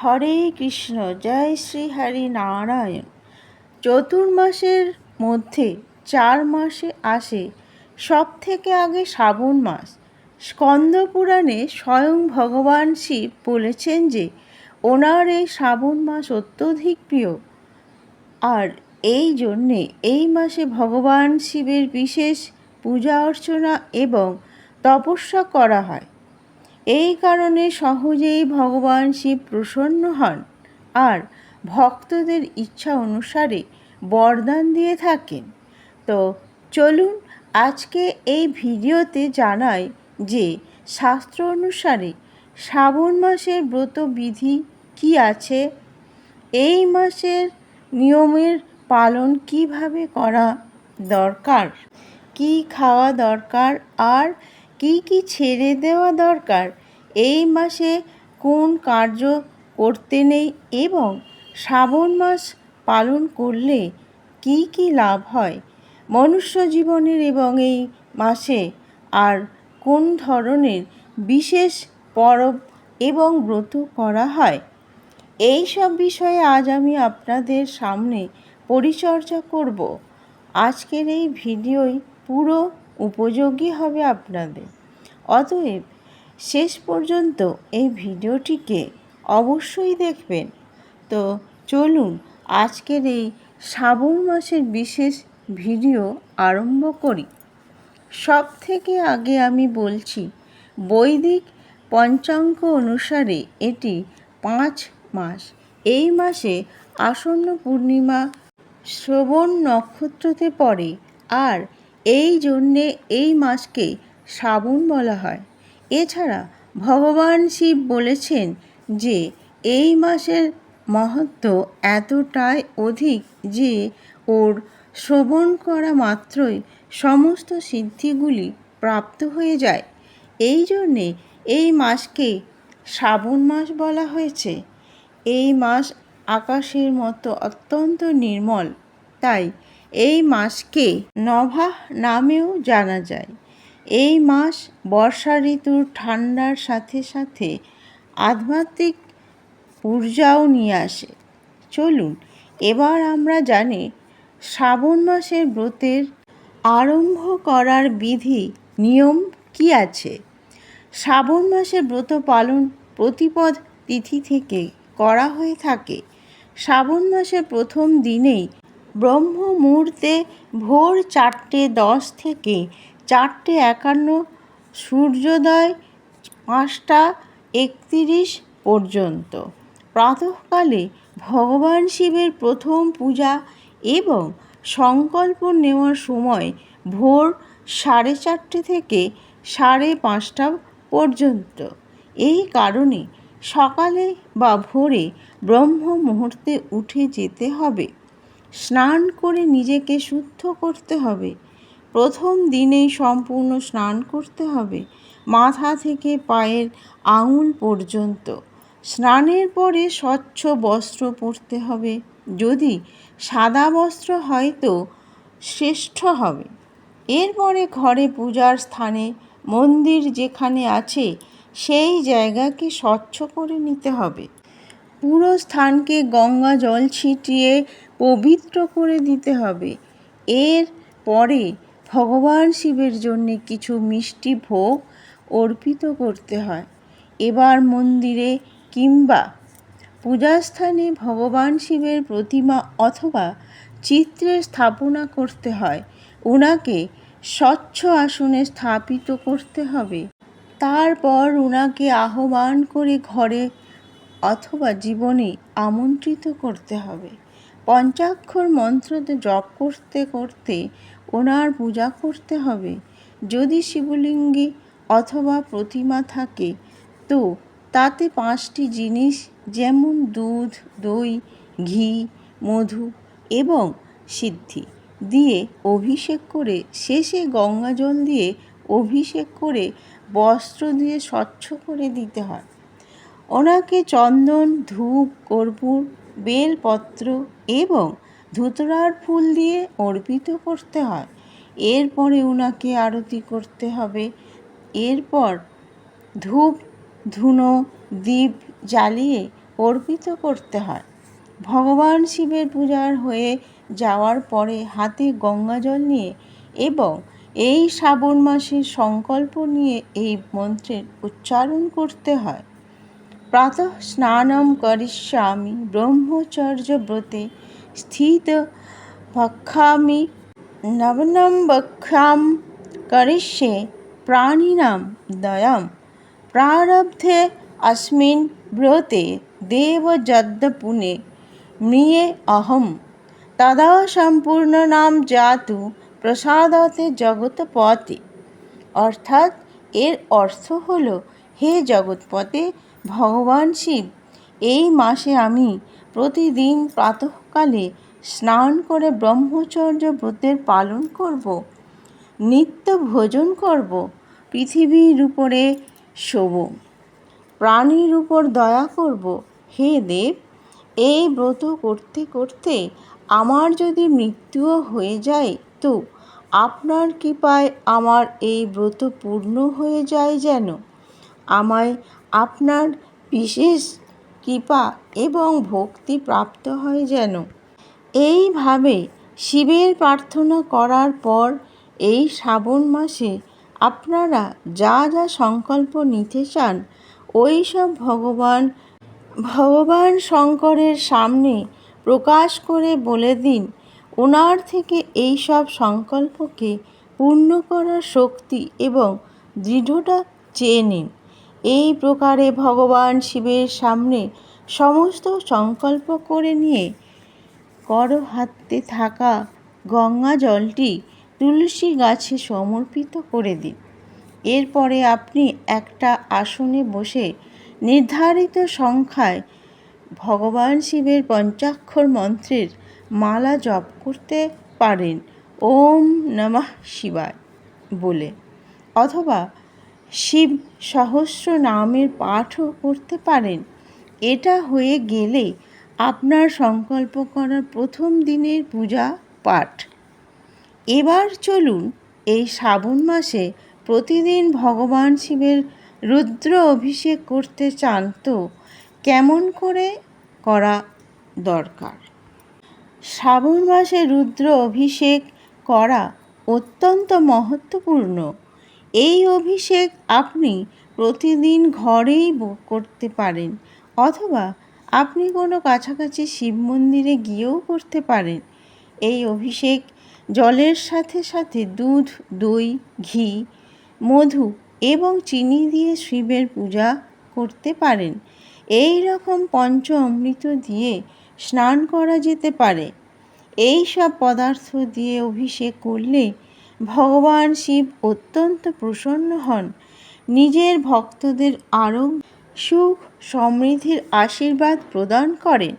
হরে কৃষ্ণ, জয় শ্রী হরি নারায়ণ। চতুর্মাসের মধ্যে 4 মাসে আসে সব থেকে আগে শ্রাবণ মাস। স্কন্দ পুরাণে স্বয়ং ভগবান শিব বলেছেন যে ওনার এই শ্রাবণ মাস অত্যধিক প্রিয়, আর এই জন্যে এই মাসে ভগবান শিবের বিশেষ পূজা অর্চনা এবং তপস্যা করা হয়। এই কারণে সহজেই ভগবান শিব প্রসন্ন হন আর ভক্তদের ইচ্ছা অনুসারে বরদান দিয়ে থাকেন। তো চলুন আজকে এই ভিডিওতে জানাই যে শাস্ত্র অনুসারে শ্রাবণ মাসের ব্রত বিধি কী আছে, এই মাসের নিয়মের পালন কিভাবে করা দরকার, কি খাওয়া দরকার আর কি কি ছেড়ে দেওয়া দরকার, এই মাসে কোন কার্য করতে নেই এবং শ্রাবণ মাস পালন করলে কি কি লাভ হয় মনুষ্য জীবনের, এবং এই মাসে আর কোন ধরনের বিশেষ পরব এবং ব্রত করা হয়, এই সব বিষয়ে আজ আমি আপনাদের সামনে পরিচর্যা করব। আজকের এই ভিডিওই পুরো উপযোগী হবে আপনাদের, অতএব শেষ পর্যন্ত এই ভিডিওটিকে অবশ্যই দেখবেন। তো চলুন আজকের এই শ্রাবণ মাসের বিশেষ ভিডিও আরম্ভ করি। সব থেকে আগে আমি বলছি, বৈদিক পঞ্চাঙ্গ অনুসারে এটি 5 মাস। এই মাসে আসন্ন পূর্ণিমা শ্রবণ নক্ষত্রতে পড়ে, আর এই জন্যে এই মাসকে শ্রাবণ বলা হয়। এছাড়া ভগবান শিব বলেছেন যে এই মাসের মহত্ব এতটাই অধিক যে ওর শ্রবণ করা মাত্রই সমস্ত সিদ্ধিগুলি প্রাপ্ত হয়ে যায়। এই জন্যে এই মাসকে শ্রাবণ মাস বলা হয়েছে। এই মাস আকাশের মতো অত্যন্ত নির্মল, তাই এই মাসকে নভা নামেও জানা যায়। এই মাস বর্ষা ঋতুর ঠান্ডার সাথে সাথে আধ্যাত্মিক ঊর্জাও নিয়ে আসে। চলুন এবার আমরা জানি শ্রাবণ মাসের ব্রতের আরম্ভ করার বিধি নিয়ম কি আছে। শ্রাবণ মাসের ব্রত পালন প্রতিপদ তিথি থেকে করা হয়ে থাকে। শ্রাবণ মাসের প্রথম দিনেই ব্রহ্ম মুহূর্তে ভোর 4:10 থেকে 4:51 সূর্যোদয় 5:31 পর্যন্ত প্রাতঃকালে ভগবান শিবের প্রথম পূজা এবং সংকল্প নেওয়ার সময় ভোর 4:30 থেকে 5:30 পর্যন্ত। এই কারণে সকালে বা ভোরে ব্রহ্ম মুহূর্তে উঠে যেতে হবে। স্নান করে নিজেকে শুদ্ধ করতে হবে। প্রথম দিনেই সম্পূর্ণ স্নান করতে হবে, মাথা থেকে পায়ের আঙুল পর্যন্ত। স্নানের পরে স্বচ্ছ বস্ত্র পরতে হবে। যদি সাদা বস্ত্র হয় তো শ্রেষ্ঠ হবে। এরপরে ঘরে পূজার স্থানে, মন্দির যেখানে আছে সেই জায়গাকে স্বচ্ছ করে নিতে হবে। পুরো স্থানকে গঙ্গা জল ছিটিয়ে পবিত্র করে দিতে হবে। এর পরে ভগবান শিবের জন্য কিছু মিষ্টি ভোগ অর্পিত করতে হয়। এবার মন্দিরে কিংবা পূজাস্থানে ভগবান শিবের প্রতিমা অথবা চিত্রের স্থাপনা করতে হয়। ওনাকে স্বচ্ছ আসনে স্থাপিত করতে হবে। তারপর ওনাকে আহ্বান করে ঘরে অথবা জীবনে আমন্ত্রিত করতে হবে। পঞ্চাক্ষর মন্ত্রতে জপ করতে করতে ওনার পূজা করতে হবে। যদি শিবলিঙ্গে অথবা প্রতিমা থাকে তো তাতে 5টি জিনিস যেমন দুধ, দই, ঘি, মধু এবং সিদ্ধি দিয়ে অভিষেক করে, শেষে গঙ্গা জল দিয়ে অভিষেক করে বস্ত্র দিয়ে স্বচ্ছ করে দিতে হয়। ওনাকে চন্দন, ধূপ, কর্পূর, বেলপত্র এবং ধুতরার ফুল দিয়ে অর্পিত করতে হয়। এরপরে ওনাকে আরতি করতে হবে। এরপর ধূপ, ধুনো, দীপ জ্বালিয়ে অর্পিত করতে হয়। ভগবান শিবের পূজার হয়ে যাওয়ার পরে হাতে গঙ্গাজল নিয়ে এবং এই শ্রাবণ মাসের সংকল্প নিয়ে এই মন্ত্রের উচ্চারণ করতে হয়। প্রাতঃ স্নানম করিষ্যামি ব্রহ্মচর্য ব্রতে স্থিত ভক্ষামি নবনম বক্ষাম করিষ্যে প্রাণিনাম দয়াম প্রারব্ধে अस्मिन् ব্রতে দেব যদ্য পুনে মৃয়ে অহম তদা সম্পূর্ণ নাম জাতু প্রসাদতে জগৎপতে। অর্থাৎ এর অর্থ হল, হে জগৎপতে ভগবান শিব, এই মাসে আমি প্রতিদিন প্রাতঃকালে স্নান করে ব্রহ্মচর্য ব্রতের পালন করব, নিত্য ভোজন করব, পৃথিবীর উপরে শোব, প্রাণীর উপর দয়া করব। হে দেব, এই ব্রত করতে করতে আমার যদি মৃত্যুও হয়ে যায় তো আপনার কৃপায় আমার এই ব্রত পূর্ণ হয়ে যায় যেন। আমায় আপনার বিশেষ কৃপা এবং ভক্তি প্রাপ্ত হয় যেন। এইভাবে শিবের প্রার্থনা করার পর এই শ্রাবণ মাসে আপনারা যা যা সংকল্প নিতে চান ওই সব ভগবান শঙ্করের সামনে প্রকাশ করে বলে দিন। ওনার থেকে এই সব সংকল্পকে পূর্ণ করার শক্তি এবং দৃঢ়তা চেয়ে নিন। এই প্রকারে ভগবান শিবের সামনে সমস্ত সংকল্প করে নিয়ে করহাতে থাকা গঙ্গা জলটি তুলসী গাছে সমর্পিত করে দিন। এরপরে আপনি একটা আসনে বসে নির্ধারিত সংখ্যায় ভগবান শিবের পঞ্চাক্ষর মন্ত্রের মালা জপ করতে পারেন, ওম নমঃ শিবায় বলে, অথবা শিব সহস্র নামের পাঠও করতে পারেন। এটা হয়ে গেলে আপনার সংকল্প করার প্রথম দিনের পূজা পাঠ। এবার চলুন, এই শ্রাবণ মাসে প্রতিদিন ভগবান শিবের রুদ্র অভিষেক করতে চান তো কেমন করে করা দরকার। শ্রাবণ মাসে রুদ্র অভিষেক করা অত্যন্ত মহত্বপূর্ণ। এই অভিষেক আপনি প্রতিদিন ঘরেই করতে পারেন, অথবা আপনি কোনো কাছাকাছি শিব মন্দিরে গিয়েও করতে পারেন। এই অভিষেক জলের সাথে সাথে দুধ, দই, ঘি, মধু এবং চিনি দিয়ে শিবের পূজা করতে পারেন। এই রকম পঞ্চ অমৃত দিয়ে স্নান করা যেতে পারে। এই সব পদার্থ দিয়ে অভিষেক করলে ভগবান শিব অত্যন্ত প্রসন্ন হন, নিজের ভক্তদের আরোগ্য, সুখ, সমৃদ্ধির আশীর্বাদ প্রদান করেন।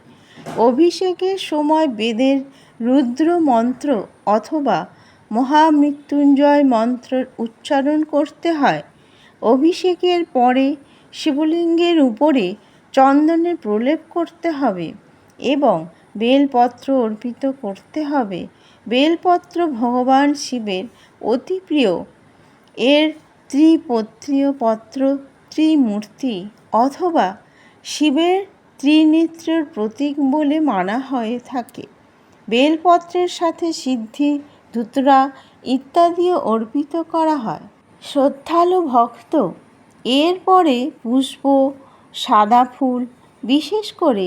অভিষেকের সময় বেদের রুদ্র মন্ত্র অথবা মহামৃত্যুঞ্জয় মন্ত্র উচ্চারণ করতে হয়। অভিষেকের পরে শিবলিঙ্গের উপরে চন্দনের প্রলেপ করতে হবে এবং বেলপত্র অর্পিত করতে হবে। বেলপত্র ভগবান শিবের অতি প্রিয়। এর ত্রিপত্রীয় পত্র ত্রিমূর্তি অথবা শিবের ত্রিনেত্রের প্রতীক বলে মানা হয়ে থাকে। বেলপত্রের সাথে সিদ্ধি, ধুতরা ইত্যাদিও অর্পিত করা হয়। শ্রদ্ধালু ভক্ত এরপরে পুষ্প, সাদা ফুল, বিশেষ করে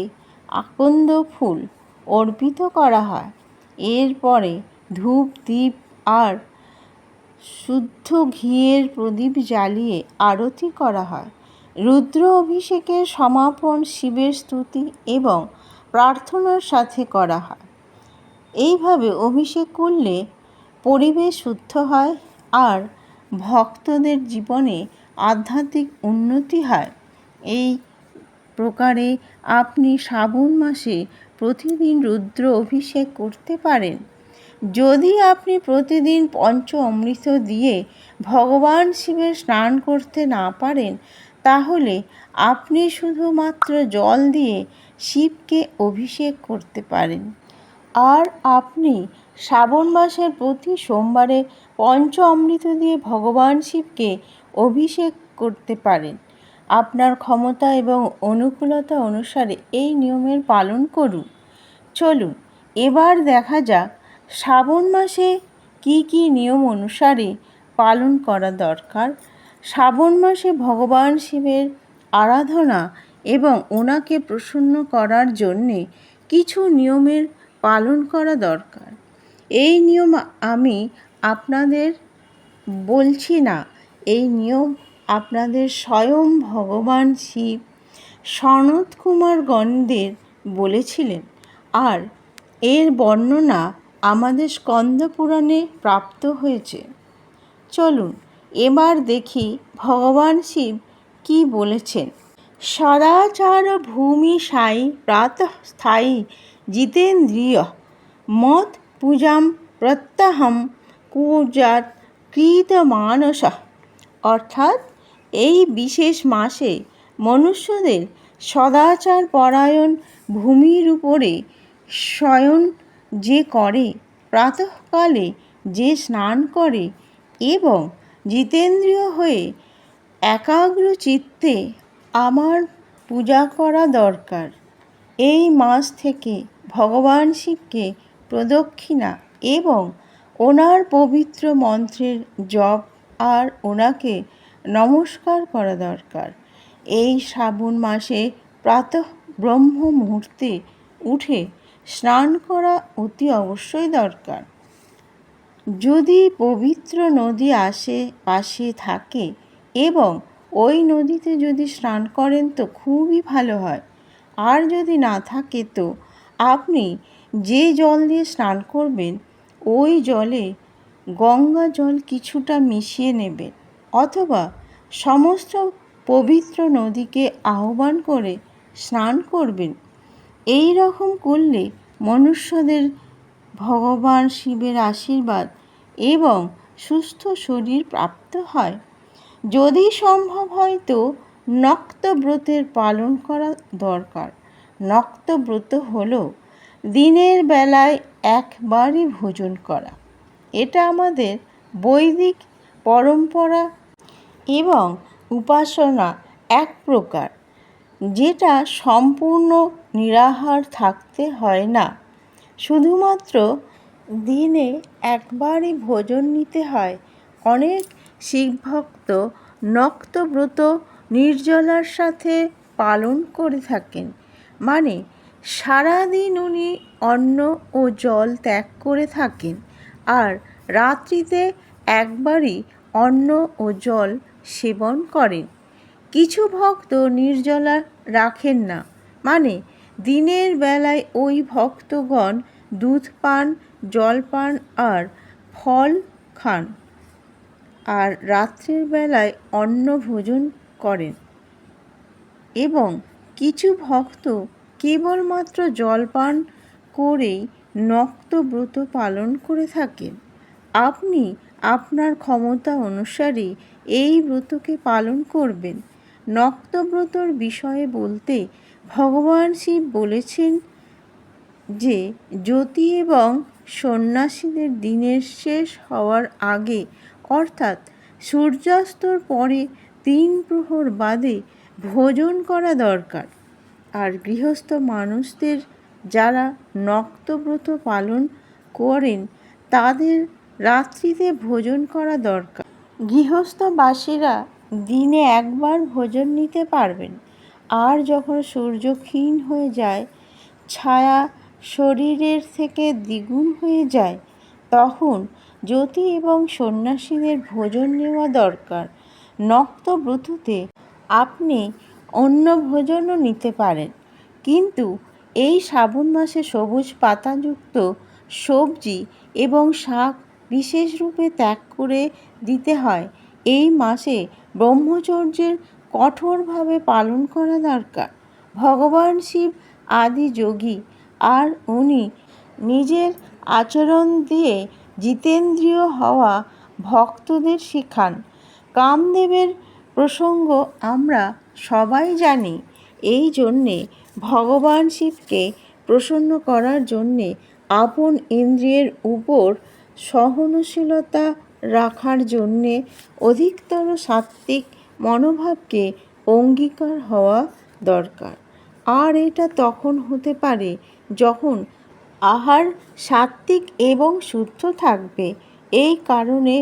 আকন্দ ফুল অর্পিত করা হয়। এরপরে ধূপ, দীপ আর শুদ্ধ ঘিয়ের প্রদীপ জ্বালিয়ে আরতি করা হয়। রুদ্র অভিষেকের সমাপন শিবের স্তুতি এবং প্রার্থনার সাথে করা হয়। এইভাবে অভিষেক করলে পরিবেশ শুদ্ধ হয় আর ভক্তদের জীবনে আধ্যাত্মিক উন্নতি হয়। এই প্রকারে আপনি শ্রাবণ মাসে প্রতিদিন রুদ্র অভিষেক করতে পারেন। যদি আপনি প্রতিদিন পঞ্চ অমৃত দিয়ে ভগবান শিবের স্নান করতে না পারেন, তাহলে আপনি শুধুমাত্র জল দিয়ে শিবকে অভিষেক করতে পারেন। আর আপনি শ্রাবণ মাসের প্রতি সোমবারে পঞ্চ অমৃত দিয়ে ভগবান শিবকে অভিষেক করতে পারেন। আপনার ক্ষমতা এবং অনুকূলতা অনুসারে এই নিয়মের পালন করুন। চলুন এবার দেখা যাক শ্রাবণ মাসে কি কি নিয়ম অনুসারে পালন করা দরকার। শ্রাবণ মাসে ভগবান শিবের আরাধনা এবং ওনাকে প্রসন্ন করার জন্যে কিছু নিয়মের পালন করা দরকার। এই নিয়ম আমি আপনাদের বলছি না, এই নিয়ম আপনাদের স্বয়ং ভগবান শিব সনত কুমার গণদের বলেছিলেন, আর এর বর্ণনা আমাদের স্কন্দ পুরাণে প্রাপ্ত হয়েছে। চলুন এবার দেখি ভগবান শিব কি বলেছেন। সদাচার ভূমি সাই প্রাতঃ স্থায়ী জিতেন্দ্রিয় মত পূজাম প্রত্যহম কুর্যাৎ কৃত মানস। অর্থাৎ এই বিশেষ মাসে মনুষ্যদের সদাচার পরায়ণ ভূমির উপরে শয়ন যে করে, প্রাতঃকালে যে স্নান করে এবং জিতেন্দ্রিয় হয়ে একাগ্র চিত্তে আমার পূজা করা দরকার। এই মাস থেকে ভগবান শিবকে প্রদক্ষিণা এবং ওনার পবিত্র মন্ত্রের জপ আর ওনাকে নমস্কার করা দরকার। এই শ্রাবণ মাসে প্রাতঃ ব্রহ্ম মুহূর্তে উঠে স্নান করা অতি অবশ্যই দরকার। যদি পবিত্র নদী পাশে থাকে এবং ওই নদীতে যদি স্নান করেন তো খুবই ভালো হয়। আর যদি না থাকে তো আপনি যে জল দিয়ে স্নান করবেন ওই জলে গঙ্গা জল কিছুটা মিশিয়ে নেবেন, অথবা সমস্ত পবিত্র নদীকে আহ্বান করে স্নান করবেন। এই রকম করলে মনুষ্যদের ভগবান শিবের আশীর্বাদ এবং সুস্থ শরীর প্রাপ্ত হয়। যদি সম্ভব হয় তো নক্তব্রতের পালন করা দরকার। নক্তব্রত হলো দিনের বেলায় একবারই ভোজন করা। এটা আমাদের বৈদিক পরম্পরা এবং উপাসনা এক প্রকার, যেটা সম্পূর্ণ নিরাহার থাকতে হয় না, শুধুমাত্র দিনে একবারই ভোজন নিতে হয়। অনেক শিবভক্ত নক্তব্রত নির্জলার সাথে পালন করে থাকেন, মানে সারাদিন উনি অন্ন ও জল ত্যাগ করে থাকেন আর রাত্রিতে একবারই অন্ন ও জল সেবন করেন। কিছু ভক্ত নির্জলা রাখেন না, মানে দিনের বেলায় ওই ভক্তগণ দুধ পান, জল পান আর ফল খান, আর রাত্রের বেলায় অন্ন ভোজন করেন। এবং কিছু ভক্ত কেবলমাত্র জল পান করেই নক্তব্রত পালন করে থাকেন। আপনি আপনার ক্ষমতা অনুসারে এই ব্রতকে পালন করবেন। নক্তব্রতর বিষয়ে বলতে ভগবান শিব বলেছেন যে জ্যোতি এবং সন্ন্যাসীদের দিনের শেষ হওয়ার আগে, অর্থাৎ সূর্যাস্তর পরে 3 প্রহর বাদে ভোজন করা দরকার। আর গৃহস্থ মানুষদের যারা নক্তব্রত পালন করেন তাদের রাত্রিতে ভোজন করা দরকার। গৃহস্থবাসীরা দিনে একবার ভোজন নিতে পারবেন। আর যখন সূর্য ক্ষীণ হয়ে যায়, ছায়া শরীরের থেকে দ্বিগুণ হয়ে যায়, তখন জ্যোতি এবং সন্ন্যাসীদের ভোজন নেওয়া দরকার। নক্তব্রততে আপনি অন্য ভোজনও নিতে পারেন, কিন্তু এই শ্রাবণ মাসে সবুজ পাতাযুক্ত সবজি এবং শাক বিশেষ রূপে ত্যাগ করে দিতে হয়। এই মাসে ব্রহ্মচর্যের কঠোরভাবে পালন করা দরকার। ভগবান শিব আদি যোগী, আর উনি নিজের আচরণ দিয়ে জিতেন্দ্রিয় হওয়া ভক্তদের শেখান। কামদেবের প্রসঙ্গ আমরা সবাই জানি। এই জন্যে ভগবান শিবকে প্রসন্ন করার জন্যে আপন ইন্দ্রিয়ের উপর সহনশীলতা রাখার জন্যে অধিকতর সাত্ত্বিক মনোভাবকে অঙ্গীকার হওয়া দরকার। আর এটা তখন হতে পারে যখন আহার সাত্ত্বিক এবং শুদ্ধ থাকবে। এই কারণে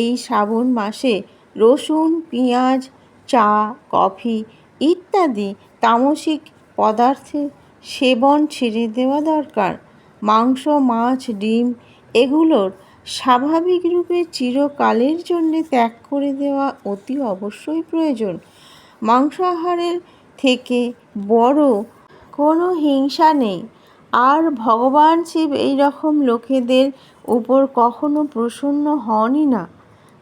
এই শ্রাবণ মাসে রসুন, পেঁয়াজ, চা, কফি ইত্যাদি তামসিক পদার্থের সেবন ছেড়ে দেওয়া দরকার। মাংস, মাছ, ডিম এগুলোর স্বাভাবিক রূপে চিরকালের জন্য ত্যাগ করে দেওয়া অতি অবশ্যই প্রয়োজন। মাংসাহারের থেকে বড় কোনো হিংসা নেই। আর ভগবান শিব এই রকম লোকেদের উপর কখনো প্রসন্ন হনই না,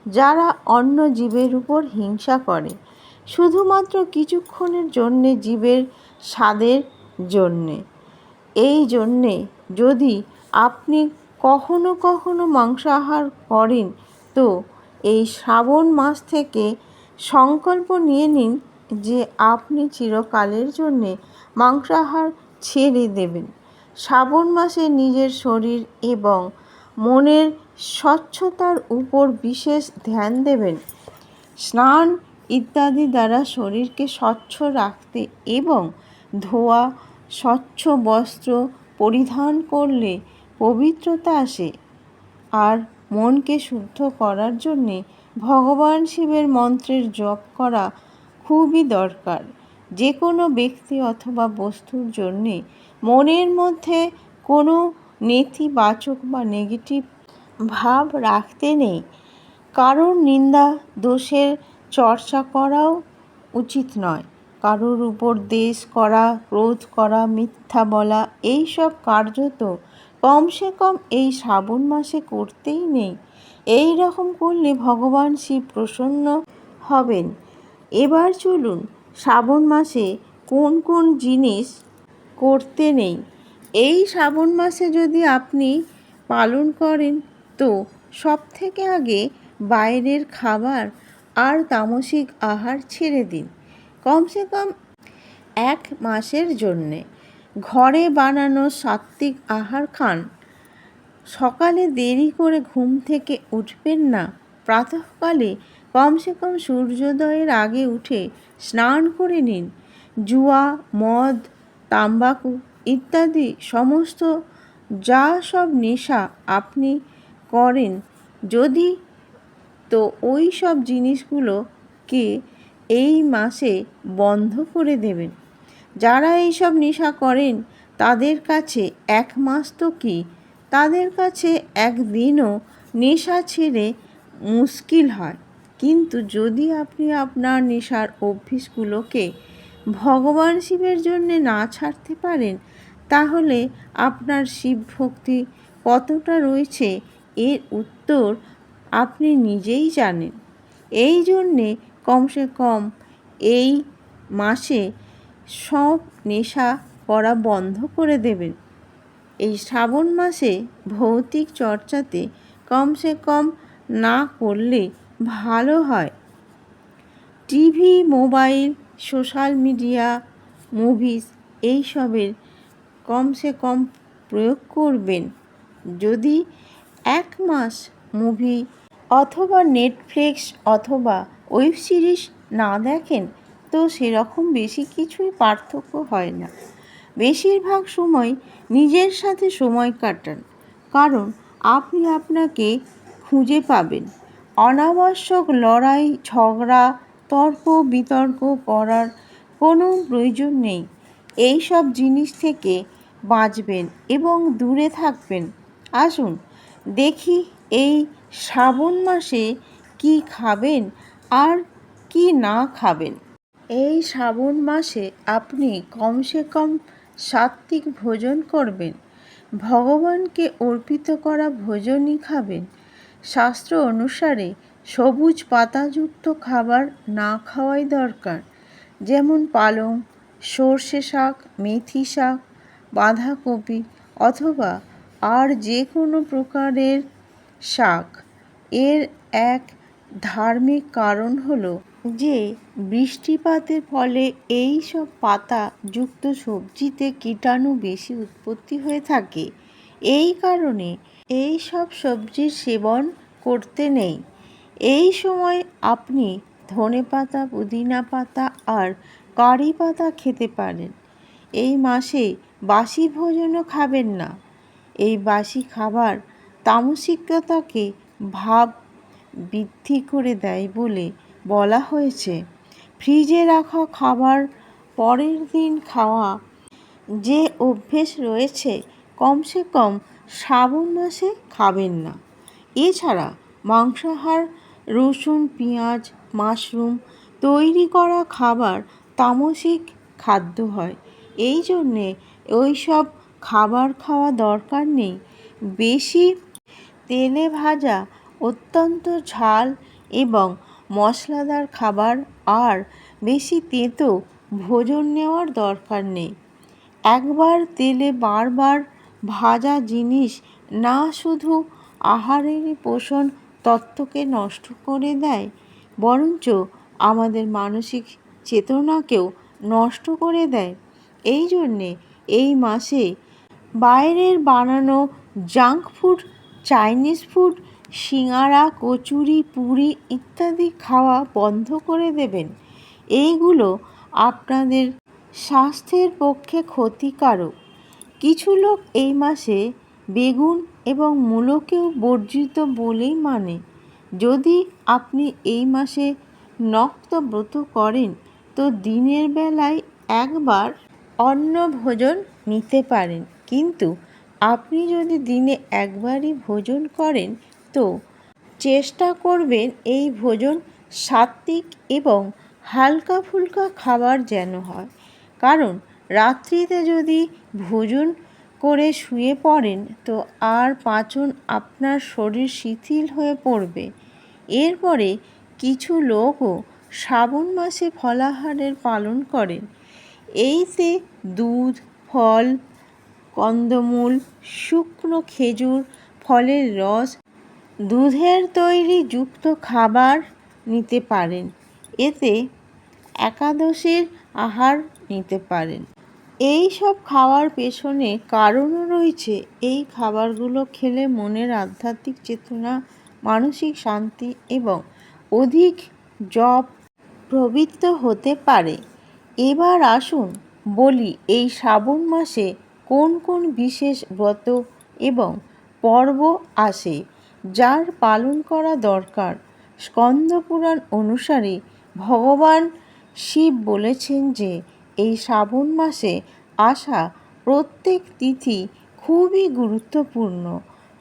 যারা অন্য জীবের উপর হিংসা করে শুধুমাত্র কিছুক্ষণের জন্যে, জীবের স্বাদের জন্যে। এই জন্যে যদি আপনি কখনো কখনো মাংসাহার করেন, তো এই শ্রাবণ মাস থেকে সংকল্প নিয়ে নিন যে আপনি চিরকালের জন্যে মাংসাহার ছেড়ে দেবেন। শ্রাবণ মাসে নিজের শরীর এবং মনের স্বচ্ছতার উপর বিশেষ ধ্যান দেবেন। স্নান ইত্যাদি দ্বারা শরীরকে স্বচ্ছ রাখতে এবং ধোয়া স্বচ্ছ বস্ত্র পরিধান করলে পবিত্রতা আসে। আর মনকে শুদ্ধ করার জন্যে ভগবান শিবের মন্ত্রের জপ করা খুবই দরকার। যে কোনো ব্যক্তি অথবা বস্তুর জন্যে মনের মধ্যে কোনো নেতিবাচক বা নেগেটিভ ভাব রাখতে নেই। কারোর নিন্দা দোষের চর্চা করাও উচিত নয়। কারোর উপর দ্বেষ করা, ক্রোধ করা, মিথ্যা বলা এইসব কার্যত কমসে কম এই শ্রাবণ মাসে করতেই নেই। এই রকম করলে ভগবান শিব প্রসন্ন হবেন। এবার চলুন শ্রাবণ মাসে কোন কোন জিনিস করতে নেই। এই শ্রাবণ মাসে যদি আপনি পালন করেন, তো সবথেকে আগে বাইরের খাবার আর তামসিক আহার ছেড়ে দিন কমসে কম 1 মাসের জন্যে। ঘরে বানানো সাত্ত্বিক আহার খান। সকালে দেরি করে ঘুম থেকে উঠবেন না। প্রাতঃকালে কমসে কম সূর্যোদয়ের আগে উঠে স্নান করে নিন। জুয়া, মদ, তাম্বাকু ইত্যাদি সমস্ত যা সব নেশা আপনি করেন, যদি তো ওই সব জিনিসগুলোকে এই মাসে বন্ধ করে দেবেন। যারা এইসব নেশা করেন তাদের কাছে 1 মাস তো কি, তাদের কাছে একদিনও নেশা ছেড়ে মুশকিল হয়। কিন্তু যদি আপনি আপনার নেশার অভ্যাসগুলোকে ভগবান শিবের জন্যে না ছাড়তে পারেন, তাহলে আপনার শিব ভক্তি কতটা রয়েছে এর উত্তর আপনি নিজেই জানেন। এই জন্যে কমসে কম এই মাসে সব নেশা করা বন্ধ করে দেবেন। এই শ্রাবণ মাসে ভৌতিক চর্চাতে কমসে কম না করলে ভালো হয়। TV, mobile, social media, movies এইসবের কমসে কম প্রয়োগ করবেন। যদি 1 মাস মুভি অথবা নেটফ্লিক্স অথবা ওয়েব সিরিজ না দেখেন, তো সেরকম বেশি কিছুই পার্থক্য হয় না। বেশিরভাগ সময় নিজের সাথে সময় কাটান, কারণ আপনি আপনাকে খুঁজে পাবেন। অনাবশ্যক লড়াই, ঝগড়া, তর্ক বিতর্ক করার কোনো প্রয়োজন নেই। এই সব জিনিস থেকে বাঁচবেন এবং দূরে থাকবেন। আসুন দেখি এই শ্রাবণ মাসে কি খাবেন আর কি না খাবেন। এই শ্রাবণ মাসে আপনি কমসে কম সাত্ত্বিক ভোজন করবেন। ভগবানকে অর্পিত করা ভোজনই খাবেন। শাস্ত্র অনুসারে সবুজ পাতাযুক্ত খাবার না খাওয়াই দরকার, যেমন পালং, সর্ষে শাক, মেথি শাক, বাঁধাকপি অথবা আর যে কোনো প্রকারের শাক। এর এক ধার্মিক কারণ হলো যে বৃষ্টিপাতের ফলে এই সব পাতা যুক্ত সবজিতে কীটাণু বেশি উৎপত্তি হয়ে থাকে। এই কারণে এই সব সবজির সেবন করতে নেই। এই সময় আপনি ধনেপাতা, পুদিনা পাতা আর কারি পাতা খেতে পারেন। এই মাসে বাসি ভোজনও খাবেন না। এই বাসি খাবার তামসিকতাকে ভাব বৃদ্ধি করে দেয় বলে বলা হয়েছে। ফ্রিজে রাখা খাবার পরের দিন খাওয়া যে অভ্যেস রয়েছে কমসে কম শ্রাবণ মাসে খাবেন না। এছাড়া মাংসাহার, রসুন, পেঁয়াজ, মাশরুম তৈরি করা খাবার তামসিক খাদ্য হয়। এই জন্যে ওইসব খাবার খাওয়া দরকার নেই। বেশি তেলে ভাজা, অত্যন্ত ঝাল এবং মশলাদার খাবার আর বেশি তেতো ভোজন নেওয়ার দরকার নেই। একবার তেলে বারবার ভাজা জিনিস না শুধু আহারেরই পোষণ তত্ত্বকে নষ্ট করে দেয়, বরঞ্চ আমাদের মানসিক চেতনাকেও নষ্ট করে দেয়। এই জন্যে এই মাসে বাইরের বানানো জাঙ্ক ফুড, চাইনিজ ফুড, সিঙাড়া, কচুরি, পুরি ইত্যাদি খাওয়া বন্ধ করে দেবেন। এইগুলো আপনাদের স্বাস্থ্যের পক্ষে ক্ষতিকারক। কিছু লোক এই মাসে বেগুন এবং মূলোকেও বর্জিত বলেই মানে। যদি আপনি এই মাসে নক্ত ব্রত করেন তো দিনের বেলায় একবার অন্ন ভোজন নিতে পারেন, কিন্তু আপনি যদি দিনে একবারই ভোজন করেন তো চেষ্টা করবেন এই ভোজন সাত্ত্বিক এবং হালকা ফুলকা খাবার যেন হয়। কারণ রাত্রিতে যদি ভোজন করে শুয়ে পড়েন তো আর পাচন আপনার শরীর শিথিল হয়ে পড়বে। এরপরে কিছু লোকও শ্রাবণ মাসে ফলাহারের পালন করেন। এইতে দুধ, ফল, কন্দমূল, শুকনো খেজুর, ফলের রস, দুধের তৈরি যুক্ত খাবার নিতে পারেন। এতে একাদশীর আহার নিতে পারেন। এই সব খাওয়ার পেছনে কারণও রয়েছে। এই খাবারগুলো খেলে মনের আধ্যাত্মিক চেতনা, মানসিক শান্তি এবং অধিক জপ প্রবৃত্ত হতে পারে। এবার আসুন বলি এই শ্রাবণ মাসে কোন কোন বিশেষ ব্রত এবং পর্ব আসে যার পালন করা দরকার। স্কন্দ পুরাণ অনুসারে ভগবান শিব বলেছেন যে এই শ্রাবণ মাসে আসা প্রত্যেক তিথি খুবই গুরুত্বপূর্ণ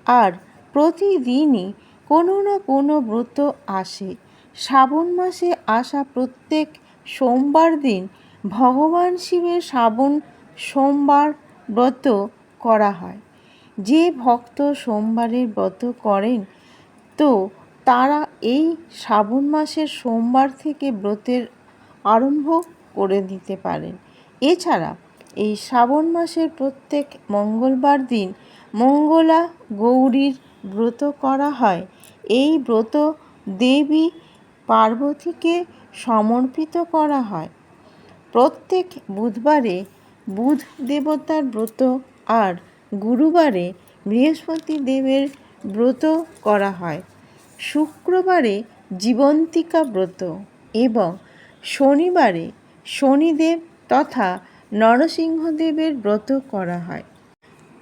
আর প্রতিদিনই কোনো না কোনো ব্রত আসে। শ্রাবণ মাসে আসা প্রত্যেক সোমবার দিন ভগবান শিবের শ্রাবণ সোমবার ব্রত করা হয়। যে ভক্ত সোমবারের ব্রত করেন তো তারা এই শ্রাবণ মাসের সোমবার থেকে ব্রতের আরম্ভ করে দিতে পারেন। এছাড়া এই শ্রাবণ মাসের প্রত্যেক মঙ্গলবার দিন মঙ্গলা গৌরীর ব্রত করা হয়। এই ব্রত দেবী পার্বতীকে সমর্পিত করা হয়। প্রত্যেক বুধবারে বুধ দেবতার ব্রত আর গুরুবারে বৃহস্পতি দেবের ব্রত করা হয়। শুক্রবারে জীবন্তিকা ব্রত এবং শনিবারে শনিদেব তথা নরসিংহদেবের ব্রত করা হয়।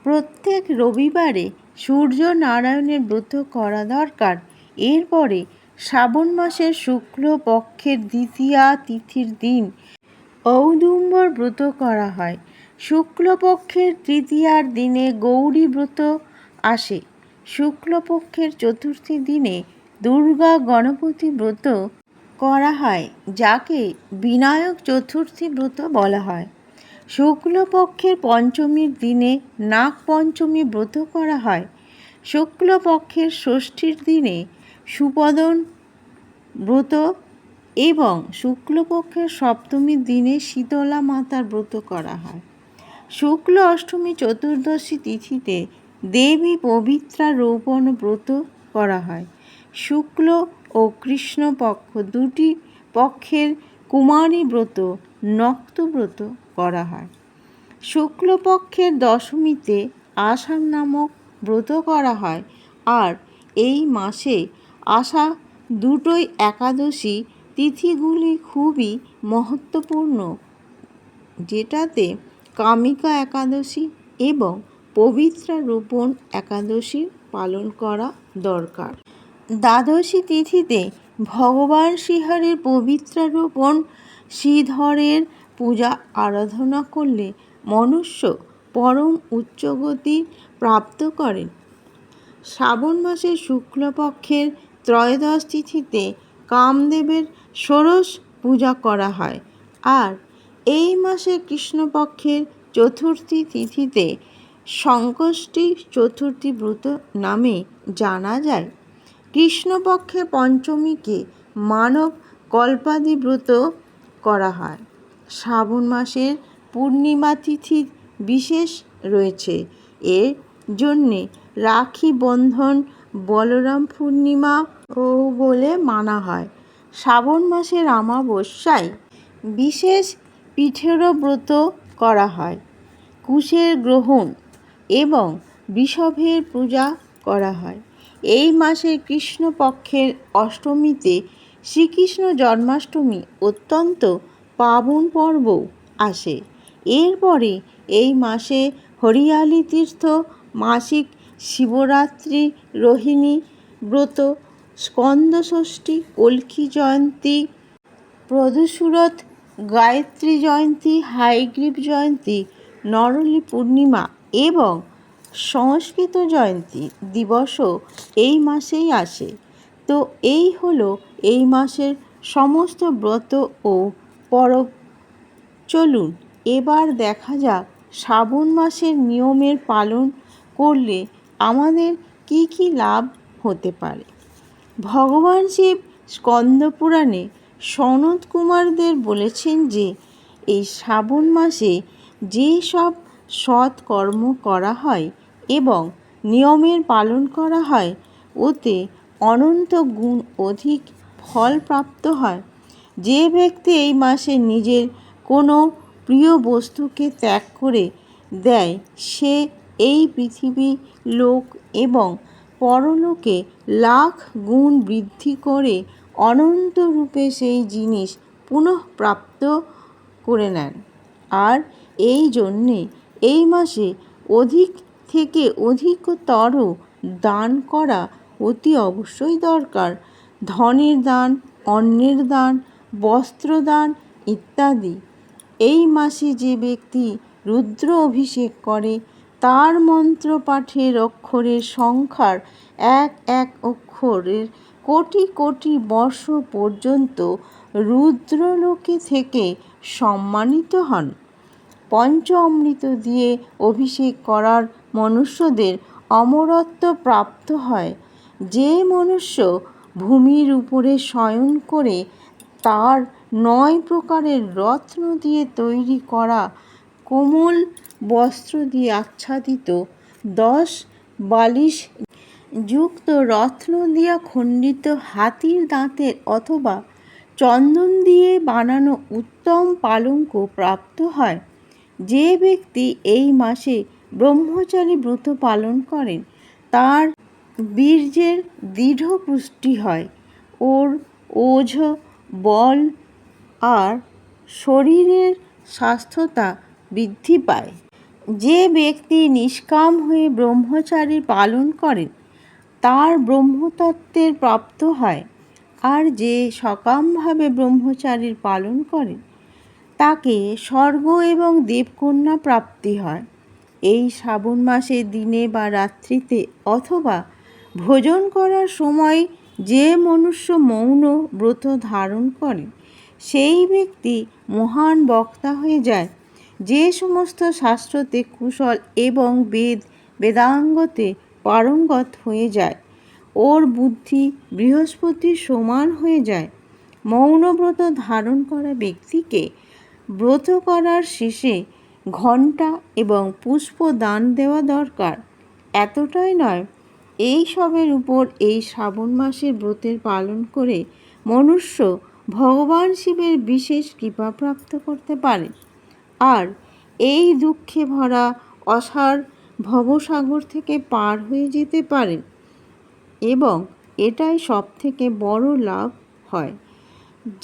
প্রত্যেক রবিবারে সূর্য নারায়ণের ব্রত করা দরকার। এরপরে শ্রাবণ মাসের শুক্ল পক্ষের দ্বিতীয়া তিথির দিন ঔদুম্বর ব্রত করা হয়। শুক্লপক্ষের তৃতীয়ার দিনে গৌরী ব্রত আসে। শুক্লপক্ষের চতুর্থী দিনে দুর্গা গণপতি ব্রত করা হয়, যাকে বিনায়ক চতুর্থী ব্রত বলা হয়। শুক্লপক্ষের পঞ্চমীর দিনে নাগ পঞ্চমী ব্রত করা হয়। শুক্লপক্ষের ষষ্ঠীর দিনে সুপদন ব্রত এবং শুক্লপক্ষের সপ্তমীর দিনে শীতলা মাতার ব্রত করা হয়। শুক্ল অষ্টমী চতুর্দশী তিথিতে দেবী পবিত্রা রৌপণ ব্রত করা হয়। শুক্ল ও কৃষ্ণ পক্ষ দুটি পক্ষের কুমারী ব্রত নক্ত ব্রত করা হয়। শুক্লপক্ষের দশমীতে আষাঢ় নামক ব্রত করা হয়। আর এই মাসে আসা দুটোই একাদশী তিথিগুলি খুবই মহত্বপূর্ণ, যেটাতে কামিকা একাদশী এবং পবিত্রা রোপণ একাদশী পালন করা দরকার। দ্বাদশী তিথিতে ভগবান শ্রীহরির পবিত্রা রোপণ শ্রীধরের পূজা আরাধনা করলে মনুষ্য পরম উচ্চগতি প্রাপ্ত করেন। শ্রাবণ মাসের শুক্লপক্ষের ত্রয়োদশ তিথিতে কামদেবের ষোড়শ পূজা করা হয়, আর এই মাসে কৃষ্ণপক্ষের চতুর্থী তিথিতে সংকষ্টি চতুর্থী ব্রত নামে জানা যায়। কৃষ্ণপক্ষে পঞ্চমীকে মানব কল্পাদি ব্রত করা হয়। শ্রাবণ মাসের পূর্ণিমা তিথির বিশেষ রয়েছে, এর জন্যে রাখি বন্ধন বলরাম পূর্ণিমা ও বলে মানা হয়। শ্রাবণ মাসের অমাবস্যায় বিশেষ পিঠেরও ব্রত করা হয়। কুশের গ্রহণ এবং বিষভের পূজা করা হয়। এই মাসে কৃষ্ণপক্ষের অষ্টমীতে শ্রীকৃষ্ণ জন্মাষ্টমী অত্যন্ত পাবন পর্ব আসে। এরপরে এই মাসে হরিয়ালি তীর্থ, মাসিক শিবরাত্রি, রোহিণী ব্রত, স্কন্দ ষষ্ঠী, কল্কি জয়ন্তী, প্রদোষব্রত, গায়ত্রী জয়ন্তী, হায়গ্রীব জয়ন্তী, নরলি পূর্ণিমা এবং সংস্কৃত জয়ন্তী দিবসও এই মাসেই আসে। তো এই হলো এই মাসের সমস্ত ব্রত ও পরব। চলুন এবার দেখা যাক শ্রাবণ মাসের নিয়মের পালন করলে আমাদের কি কি লাভ হতে পারে। ভগবান শিব স্কন্দপুরাণে সনত কুমারদের বলেছেন যে এই শ্রাবণ মাসে যে সব সৎ কর্ম করা হয় এবং নিয়মের পালন করা হয়, ওতে অনন্ত গুণ অধিক ফল প্রাপ্ত হয়। যে ব্যক্তি এই মাসে নিজের কোনো প্রিয় বস্তুকে ত্যাগ করে দেয়, সে এই পৃথিবী, লোক এবং পরলোকে লাখ গুণ বৃদ্ধি করে অনন্ত রূপে সেই জিনিস পুনঃপ্রাপ্ত করে নেন। আর এই জন্যে এই মাসে অধিক থেকে অধিকতর দান করা অতি অবশ্যই দরকার। ধনের দান, অন্নের দান, বস্ত্রদান ইত্যাদি। এই মাসে যে ব্যক্তি রুদ্র অভিষেক করে, তার মন্ত্র পাঠের অক্ষরের সংখ্যার এক এক অক্ষরের কোটি কোটি বর্ষ পর্যন্ত রুদ্রলোকে থেকে সম্মানিত হন। পঞ্চ অমৃত দিয়ে অভিষেক করার মনুষ্যদের অমরত্ব প্রাপ্ত হয়। যে মনুষ্য ভূমির উপরে শয়ন করে তার 9 প্রকারের রত্ন দিয়ে তৈরি করা কোমল বস্ত্র দিয়ে আচ্ছাদিত, 10 বালিশ যুক্ত রত্ন দিয়া খণ্ডিত হাতির দাঁতের অথবা চন্দন দিয়ে বানানো উত্তম পালঙ্ক প্রাপ্ত হয়। যে ব্যক্তি এই মাসে ব্রহ্মচারী ব্রত পালন করেন, তার বীর্যের দৃঢ় পুষ্টি হয়, ওর ওজ, বল আর শরীরের স্বাস্থ্যতা বৃদ্ধি পায়। যে ব্যক্তি নিষ্কাম হয়ে ব্রহ্মচারী পালন করেন, তার ব্রহ্মতত্ত্বের প্রাপ্ত হয়। আর যে সকামভাবে ব্রহ্মচারীর পালন করেন, তাকে স্বর্গ এবং দেবকন্যা প্রাপ্তি হয়। এই শ্রাবণ মাসে দিনে বা রাত্রিতে অথবা ভোজন করার সময় যে মনুষ্য মৌন ব্রত ধারণ করে, সেই ব্যক্তি মহান বক্তা হয়ে যায়। যে সমস্ত শাস্ত্রতে কুশল এবং বেদাঙ্গতে পারঙ্গত হয়ে যায়, ওর বুদ্ধি বৃহস্পতির সমান হয়ে যায়। মৌনব্রত ধারণ করা ব্যক্তিকে ব্রত করার শেষে ঘণ্টা এবং পুষ্প দান দেওয়া দরকার। এতটাই নয়, এই সবের উপর এই শ্রাবণ মাসের ব্রতের পালন করে মনুষ্য ভগবান শিবের বিশেষ কৃপা প্রাপ্ত করতে পারে, আর এই দুঃখে ভরা অসার ভবসাগর থেকে পার হয়ে যেতে পারে, এবং এটাই সবথেকে বড় লাভ হয়।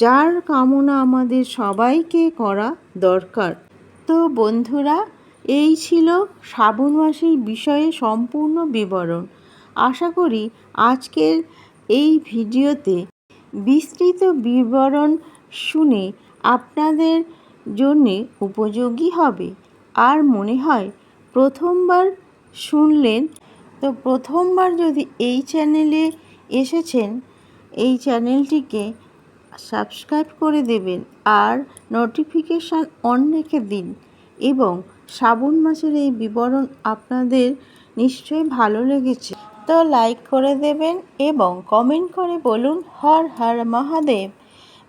যার কামনা আমাদের সবাইকে করা দরকার। তো বন্ধুরা, এই ছিল শ্রাবণ মাসের বিষয়ে সম্পূর্ণ বিবরণ। আশা করি আজকের এই ভিডিওতে বিস্তৃত বিবরণ শুনে আপনাদের জন্যে উপযোগী হবে। আর মনে হয় প্রথমবার শুনলেন, তো প্রথমবার যদি এই চ্যানেলে এসেছেন, এই চ্যানেলটিকে সাবস্ক্রাইব করে দেবেন আর নোটিফিকেশান অন রেখে দিন। এবং শ্রাবণ মাসের এই বিবরণ আপনাদের নিশ্চয়ই ভালো লেগেছে, তো লাইক করে দেবেন এবং কমেন্ট করে বলুন হর হর মহাদেব।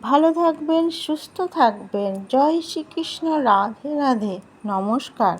ভালো থাকবেন, সুস্থ থাকবেন। জয় শ্রীকৃষ্ণ, রাধে রাধে, নমস্কার।